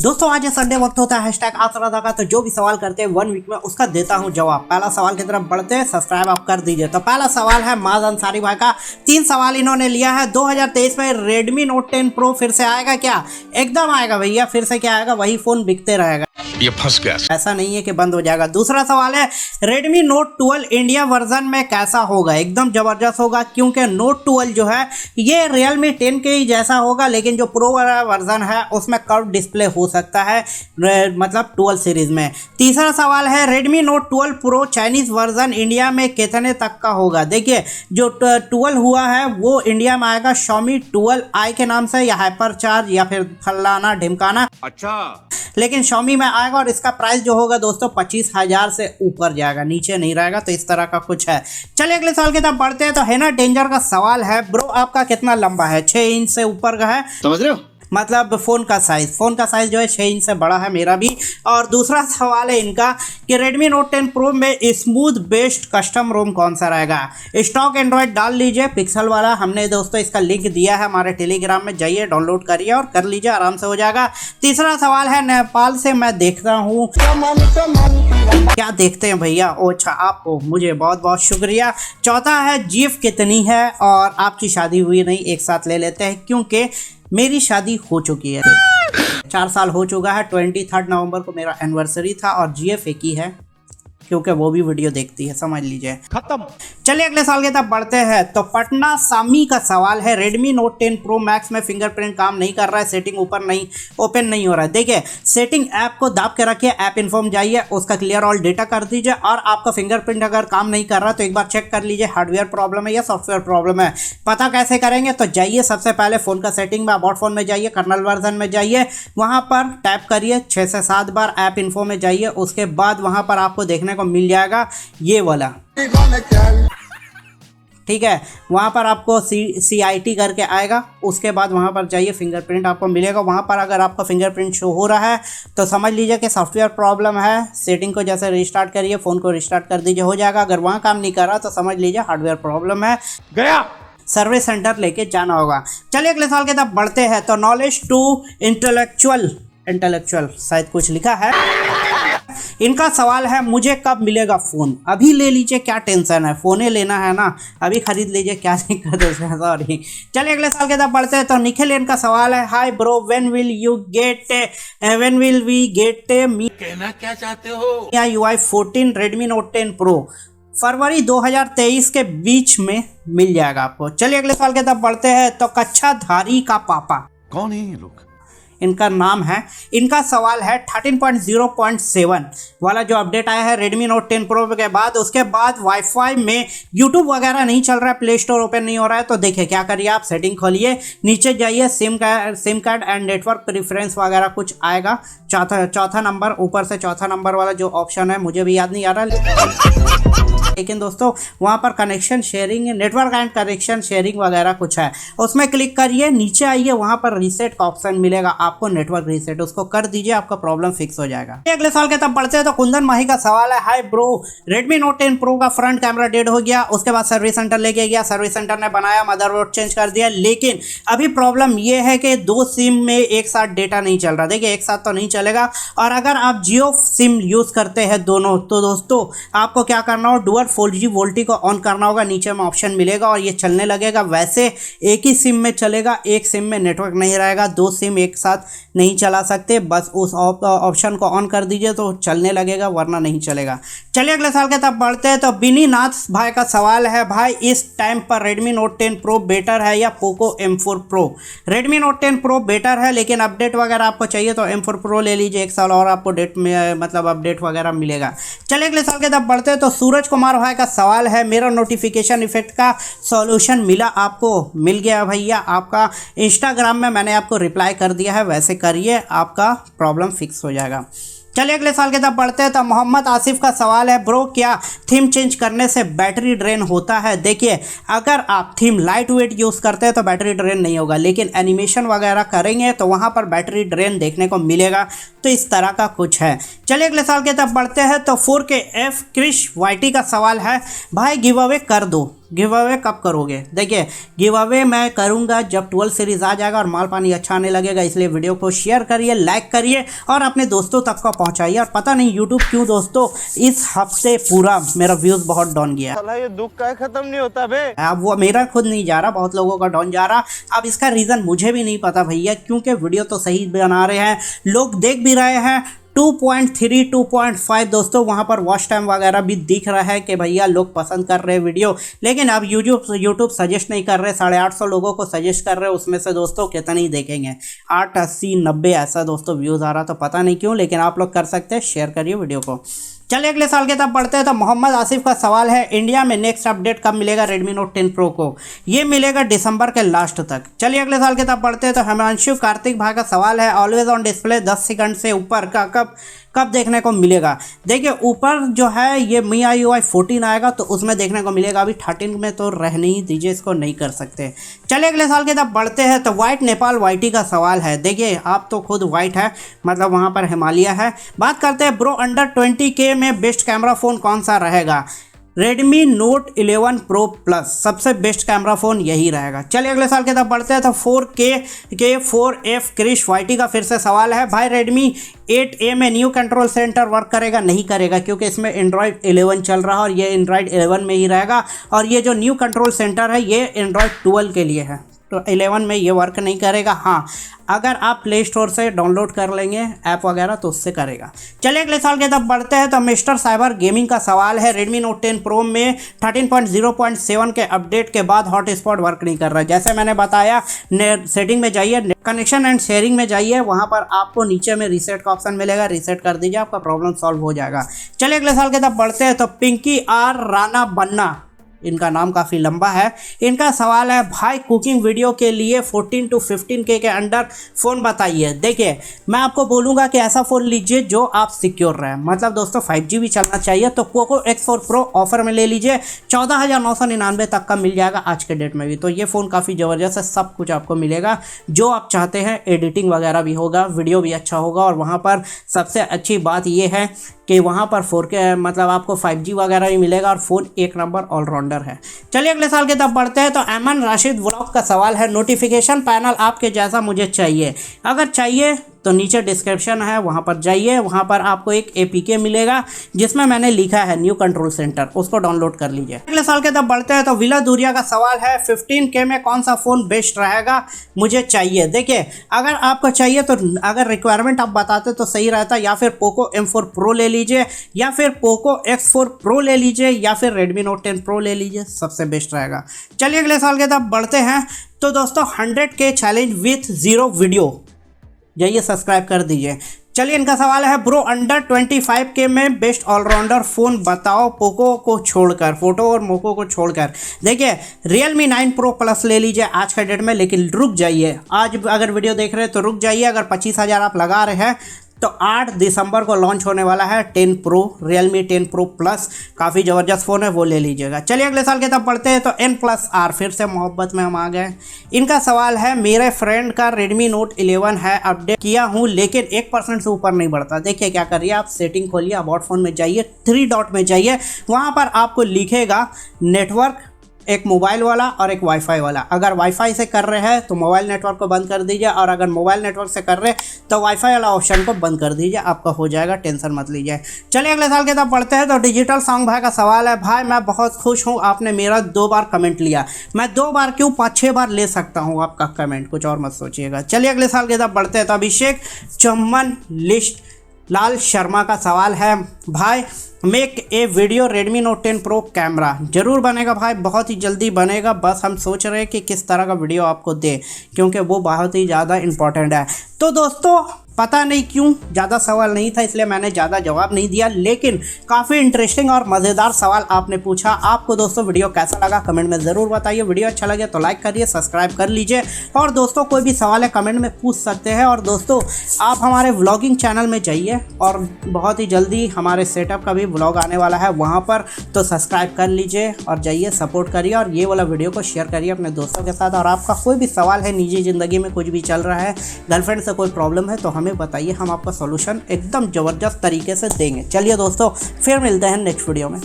दोस्तों आज संडे वक्त होता है हैशटैग आसरा का, तो जो भी सवाल करते हैं 1 वीक में उसका देता हूं जवाब। पहला सवाल की तरफ बढ़ते हैं, सब्सक्राइब आप कर दीजिए। तो पहला सवाल है माज अंसारी भाई का। 3 सवाल इन्होंने लिया है। 2023 में Redmi Note 10 Pro फिर से आएगा क्या? एकदम आएगा भैया, फिर से क्या आएगा, वही फोन बिकते रहेगा, ये फंस गया, ऐसा नहीं है कि बंद हो जाएगा। दूसरा सवाल है Redmi Note 12 इंडिया वर्जन में कैसा होगा? एकदम जबरदस्त होगा, क्योंकि Note 12 जो है ये Realme 10 के ही जैसा होगा, लेकिन जो प्रो वर्जन है उसमें कर्व डिस्प्ले हो सकता है, मतलब 12 सीरीज में। तीसरा सवाल है Redmi Note 12 Pro Chinese version India में कितने तक का होगा? देखिए जो 12 हुआ है वो इंडिया में आएगा Xiaomi 12i के नाम से, या हाइपरचार्ज या फिर फलाना ढिमकाना, अच्छा, लेकिन Xiaomi में आएगा और इसका प्राइस जो होगा दोस्तों 25,000 से ऊपर जाएगा, नीचे नहीं रहेगा। तो इस तरह का कुछ है। चलिए अगले सवाल की तरफ बढ़ते हैं। तो है ना डेंजर का सवाल है, ब्रो आपका कितना लंबा है? 6 इंच से ऊपर का है, समझ रहे हो? मतलब फ़ोन का साइज़ जो है 6 इंच से बड़ा है, मेरा भी। और दूसरा सवाल है इनका कि Redmi Note 10 Pro में स्मूथ बेस्ड कस्टम रोम कौन सा रहेगा? स्टॉक एंड्रॉयड डाल लीजिए पिक्सल वाला, हमने दोस्तों इसका लिंक दिया है हमारे टेलीग्राम में, जाइए डाउनलोड करिए और कर लीजिए, आराम से हो जाएगा। तीसरा सवाल है नेपाल से मैं देखता हूँ, क्या देखते हैं भैया? ओ अच्छा, आपको मुझे बहुत बहुत शुक्रिया। चौथा है जीफ कितनी है और आपकी शादी हुई नहीं? एक साथ ले लेते हैं, क्योंकि मेरी शादी हो चुकी है, 4 साल हो चुका है। 23 नवंबर को मेरा एनिवर्सरी था और जीएफ एक ही है, क्योंकि वो भी वीडियो देखती है, समझ लीजिए। खत्म। चलिए अगले साल के तब बढ़ते हैं। तो पटना सामी का सवाल है Redmi Note 10 Pro Max में फिंगरप्रिंट काम नहीं कर रहा है, सेटिंग ऊपर नहीं ओपन नहीं हो रहा है। देखिए सेटिंग ऐप को दाब के रखिए, ऐप इन्फॉर्म जाइए, उसका क्लियर ऑल डेटा कर दीजिए, और आपका फिंगरप्रिंट अगर काम नहीं कर रहा तो एक बार चेक कर लीजिए हार्डवेयर प्रॉब्लम है या सॉफ्टवेयर प्रॉब्लम है। पता कैसे करेंगे? तो जाइए सबसे पहले फ़ोन का सेटिंग में, अबाउट फ़ोन में जाइए, कर्नल वर्जन में जाइए, वहाँ पर टैप करिए 6 से 7 बार, ऐप इन्फो में जाइए, उसके बाद वहाँ पर आपको देखने को मिल जाएगा ये वाला, ठीक है। वहाँ पर आपको CIT करके आएगा, उसके बाद वहाँ पर जाइए, फिंगरप्रिंट आपको मिलेगा। वहाँ पर अगर आपका फिंगरप्रिंट शो हो रहा है तो समझ लीजिए कि सॉफ्टवेयर प्रॉब्लम है। सेटिंग को जैसे रिस्टार्ट करिए, फ़ोन को रिस्टार्ट कर दीजिए, हो जाएगा। अगर वहाँ काम नहीं कर रहा तो समझ लीजिए हार्डवेयर प्रॉब्लम है, गया सर्विस सेंटर लेके जाना होगा। चलिए अगले साल के तब बढ़ते हैं। तो नॉलेज टू इंटेलेक्चुअल शायद कुछ लिखा है, इनका सवाल है मुझे कब मिलेगा फ़ोन? अभी ले लीजिए, क्या टेंशन है, फ़ोन ही लेना है ना, अभी खरीद लीजिए, क्या दिक्कत है, सॉरी। चलिए अगले साल के तब बढ़ते हैं। तो निखिल इनका सवाल है, hi bro, when will we get me, कहना क्या चाहते हो? UI 14 Redmi Note 10 Pro फरवरी 2023 के बीच में मिल जाएगा आपको। चलिए अगले साल के तब बढ़ते हैं। तो कच्छाधारी का पापा, कौन है ये लोग? इनका नाम है, इनका सवाल है 13.0.7 वाला जो अपडेट आया है Redmi Note 10 Pro के बाद, उसके बाद वाईफाई में YouTube वगैरह नहीं चल रहा है, प्ले स्टोर ओपन नहीं हो रहा है। तो देखिए क्या करिए, आप सेटिंग खोलिए, नीचे जाइए, SIM card and network preference वगैरह कुछ आएगा, चौथा नंबर, ऊपर से चौथा नंबर वाला जो ऑप्शन है, मुझे भी याद नहीं आ रहा, लेकिन दोस्तों वहाँ पर connection sharing, network and connection sharing वगैरह कुछ है, उसमें क्लिक करिए, नीचे आइए, वहाँ पर रीसेट का ऑप्शन मिलेगा आपको, नेटवर्क रीसेट, उसको कर दीजिए, आपका प्रॉब्लम फिक्स हो जाएगा। अगले साल के तब बढ़ते हैं। तो कुंदन माही का सवाल है, hi bro, Redmi Note 10 Pro का फ्रंट कैमरा डेड हो गया, उसके बाद सर्विस सेंटर लेके गया, सर्विस सेंटर ने बनाया, मदरबोर्ड चेंज कर दिया, लेकिन अभी प्रॉब्लम ये है कि 2 सिम में एक साथ डेटा नहीं चल रहा। देखिए एक साथ तो नहीं चलेगा, और अगर आप जियो सिम यूज़ करते हैं दोनों, तो दोस्तों आपको क्या करना हो, डुअल 4G वोल्टी को ऑन करना होगा, नीचे में ऑप्शन मिलेगा और ये चलने लगेगा। वैसे एक ही सिम में चलेगा, एक सिम में नेटवर्क नहीं रहेगा, 2 सिम एक साथ नहीं चला सकते, बस उस ऑप्शन को ऑन कर दीजिए तो चलने लगेगा, वरना नहीं चलेगा। चलिए अगले साल के तब बढ़ते हैं। तो बिनी नाथ भाई का सवाल है, भाई इस टाइम पर Redmi Note 10 Pro बेटर है या Poco M4 Pro? Redmi Note 10 Pro better है, लेकिन अपडेट वगैरह आपको चाहिए तो M4 Pro ले लीजिए, 1 साल और आपको डेट में मतलब अपडेट वगैरह मिलेगा। चलिए अगले साल के तब बढ़ते हैं। तो सूरज कुमार भाई का सवाल है, मेरा नोटिफिकेशन इफेक्ट का सॉल्यूशन मिला आपको? मिल गया भैया, आपका इंस्टाग्राम में मैंने आपको रिप्लाई कर दिया है, वैसे करिए, आपका प्रॉब्लम फिक्स हो जाएगा। चलिए अगले साल के तब बढ़ते हैं। तो मोहम्मद आसिफ का सवाल है, ब्रो क्या थीम चेंज करने से बैटरी ड्रेन होता है? देखिए अगर आप थीम लाइट वेट यूज़ करते हैं तो बैटरी ड्रेन नहीं होगा, लेकिन एनिमेशन वगैरह करेंगे तो वहाँ पर बैटरी ड्रेन देखने को मिलेगा। तो इस तरह का कुछ है। चलिए अगले साल के तब बढ़ते हैं। तो 4KF क्रिश YT का सवाल है, भाई गिव अवे कर दो, गिव अवे कब करोगे? देखिए गिव अवे मैं करूंगा जब 12 सीरीज़ आ जाएगा और माल पानी अच्छा आने लगेगा, इसलिए वीडियो को शेयर करिए, लाइक करिए और अपने दोस्तों तक को पहुंचाइए। और पता नहीं यूट्यूब क्यों दोस्तों इस हफ्ते पूरा मेरा व्यूज़ बहुत डाउन गया। ये दुख का खत्म नहीं होता बे। अब वो मेरा खुद नहीं जा रहा, बहुत लोगों का डाउन जा रहा। अब इसका रीज़न मुझे भी नहीं पता भैया, क्योंकि वीडियो तो सही बना रहे हैं, लोग देख भी रहे हैं। 2.3 2.5 दोस्तों वहाँ पर वॉच टाइम वगैरह भी दिख रहा है कि भैया लोग पसंद कर रहे हैं वीडियो, लेकिन अब यूट्यूब सजेस्ट नहीं कर रहे। 850 लोगों को सजेस्ट कर रहे हैं, उसमें से दोस्तों कितना ही देखेंगे, 8, 80, 90 ऐसा दोस्तों व्यूज़ आ रहा। तो पता नहीं क्यों, लेकिन आप लोग कर सकते हैं, शेयर करिए वीडियो को। चलिए अगले साल के तब बढ़ते हैं। तो मोहम्मद आसिफ का सवाल है, इंडिया में नेक्स्ट अपडेट कब मिलेगा Redmi Note 10 Pro को? ये मिलेगा दिसंबर के लास्ट तक। चलिए अगले साल के तब बढ़ते हैं। तो हिमांशु कार्तिक भाई का सवाल है, ऑलवेज ऑन डिस्प्ले 10 सेकंड से ऊपर का कब देखने को मिलेगा? देखिए ऊपर जो है ये MIUI 14 आएगा तो उसमें देखने को मिलेगा, अभी 13 में तो रहने ही दीजिए, इसको नहीं कर सकते। चलिए अगले साल के तब बढ़ते हैं। तो वाइट नेपाल वाइटी का सवाल है, देखिए आप तो खुद वाइट है, मतलब वहाँ पर हिमालय है। बात करते हैं ब्रो, अंडर 20K में बेस्ट कैमरा फ़ोन कौन सा रहेगा? Redmi Note 11 Pro Plus सबसे बेस्ट कैमरा फ़ोन यही रहेगा। चलिए अगले साल के तब बढ़ते हैं। तो 4K के 4F क्रिश वाइटी का फिर से सवाल है, भाई Redmi 8A में न्यू कंट्रोल सेंटर वर्क करेगा? नहीं करेगा, क्योंकि इसमें Android 11 चल रहा है और ये Android 11 में ही रहेगा। और ये जो न्यू कंट्रोल सेंटर है ये Android 12 के लिए है, तो 11 में ये वर्क नहीं करेगा। हाँ, अगर आप प्ले स्टोर से डाउनलोड कर लेंगे ऐप वगैरह तो उससे करेगा। चलिए अगले साल के तब बढ़ते हैं। तो मिस्टर साइबर गेमिंग का सवाल है, Redmi Note 10 Pro में 13.0.7 के अपडेट के बाद हॉटस्पॉट वर्क नहीं कर रहा है। जैसे मैंने बताया, सेटिंग में जाइए, कनेक्शन एंड शेयरिंग में जाइए, वहाँ पर आपको नीचे में रीसेट का ऑप्शन मिलेगा, रीसेट कर दीजिए, आपका प्रॉब्लम सॉल्व हो जाएगा। चलिए अगले साल के तब बढ़ते हैं। तो पिंकी आर राणा बन्ना, इनका नाम काफ़ी लंबा है, इनका सवाल है, भाई कुकिंग वीडियो के लिए 14 to 15K के अंडर फ़ोन बताइए। देखिए मैं आपको बोलूँगा कि ऐसा फ़ोन लीजिए जो आप सिक्योर रहे, मतलब दोस्तों 5G भी चलना चाहिए। तो पोको X4 Pro ऑफर में ले लीजिए, 14,999 तक का मिल जाएगा आज के डेट में भी। तो ये फ़ोन काफ़ी ज़बरदस्त है, सब कुछ आपको मिलेगा जो आप चाहते हैं, एडिटिंग वगैरह भी होगा, वीडियो भी अच्छा होगा। और वहाँ पर सबसे अच्छी बात ये है कि वहाँ पर 4K मतलब आपको 5G वगैरह भी मिलेगा और फ़ोन एक नंबर ऑलराउंडर है। चलिए अगले साल के तब बढ़ते हैं। तो अमन राशिद व्लॉग का सवाल है, नोटिफिकेशन पैनल आपके जैसा मुझे चाहिए, अगर चाहिए तो नीचे डिस्क्रिप्शन है, वहाँ पर जाइए, वहाँ पर आपको एक APK मिलेगा जिसमें मैंने लिखा है न्यू कंट्रोल सेंटर, उसको डाउनलोड कर लीजिए। अगले साल के तब बढ़ते हैं। तो विला दूरिया का सवाल है, 15K में कौन सा फ़ोन बेस्ट रहेगा, मुझे चाहिए? देखिए अगर आपको चाहिए तो अगर रिक्वायरमेंट आप बताते तो सही रहता, या फिर पोको M4 Pro ले लीजिए, या फिर पोको X4 Pro ले लीजिए, या फिर Redmi Note 10 Pro ले लीजिए, सबसे बेस्ट रहेगा। चलिए अगले साल के तब बढ़ते हैं। तो दोस्तों 100K चैलेंज विथ 0 वीडियो, जाइए सब्सक्राइब कर दीजिए। चलिए इनका सवाल है, ब्रो अंडर 25K में बेस्ट ऑलराउंडर फ़ोन बताओ पोको को छोड़कर, फोटो और मोको को छोड़कर। देखिए Realme 9 Pro Plus ले लीजिए आज का डेट में, लेकिन रुक जाइए, आज अगर वीडियो देख रहे हैं तो रुक जाइए। अगर 25,000 आप लगा रहे हैं तो 8 दिसंबर को लॉन्च होने वाला है 10 Pro, Realme 10 Pro Plus, काफ़ी ज़बरदस्त फ़ोन है, वो ले लीजिएगा। चलिए अगले साल के तब बढ़ते हैं। तो N+R, फिर से मोहब्बत में हम आ गए। इनका सवाल है, मेरे फ्रेंड का Redmi Note 11 है, अपडेट किया हूँ लेकिन 1% से ऊपर नहीं बढ़ता। देखिए क्या करिए, आप सेटिंग खोलिए, अबाउट फ़ोन में जाइए, 3 डॉट में जाइए, वहाँ पर आपको लिखेगा नेटवर्क, एक मोबाइल वाला और एक वाईफाई वाला। अगर वाईफाई से कर रहे हैं तो मोबाइल नेटवर्क को बंद कर दीजिए, और अगर मोबाइल नेटवर्क से कर रहे हैं तो वाईफाई वाला ऑप्शन को बंद कर दीजिए, आपका हो जाएगा, टेंशन मत लीजिए। चलिए अगले साल के तब पढ़ते हैं। तो डिजिटल सॉन्ग भाई का सवाल है, भाई मैं बहुत खुश हूँ, आपने मेरा 2 बार कमेंट लिया। मैं 2 बार क्यों, 5-6 बार ले सकता हूँ आपका कमेंट, कुछ और मत सोचिएगा। चलिए अगले साल के तब बढ़ते हैं। तो अभिषेक चम्मन लिस्ट लाल शर्मा का सवाल है, भाई make a video Redmi Note 10 Pro camera. ज़रूर बनेगा भाई, बहुत ही जल्दी बनेगा, बस हम सोच रहे हैं कि किस तरह का वीडियो आपको दे, क्योंकि वो बहुत ही ज़्यादा इम्पोर्टेंट है। तो दोस्तों पता नहीं क्यों ज़्यादा सवाल नहीं था, इसलिए मैंने ज़्यादा जवाब नहीं दिया, लेकिन काफ़ी इंटरेस्टिंग और मज़ेदार सवाल आपने पूछा। आपको दोस्तों वीडियो कैसा लगा कमेंट में ज़रूर बताइए। वीडियो अच्छा लगे तो लाइक करिए, सब्सक्राइब कर लीजिए, और दोस्तों कोई भी सवाल है कमेंट में पूछ सकते हैं। और दोस्तों आप हमारे व्लॉगिंग चैनल में जाइए, और बहुत ही जल्दी हमारे सेटअप का भी व्लॉग आने वाला है वहाँ पर, तो सब्सक्राइब कर लीजिए और जाइए सपोर्ट करिए, और ये वाला वीडियो को शेयर करिए अपने दोस्तों के साथ। और आपका कोई भी सवाल है, निजी ज़िंदगी में कुछ भी चल रहा है, गर्लफ्रेंड से कोई प्रॉब्लम है, तो हमें बताइए, हम आपका सॉल्यूशन एकदम ज़बरदस्त तरीके से देंगे। चलिए दोस्तों फिर मिलते हैं नेक्स्ट वीडियो में।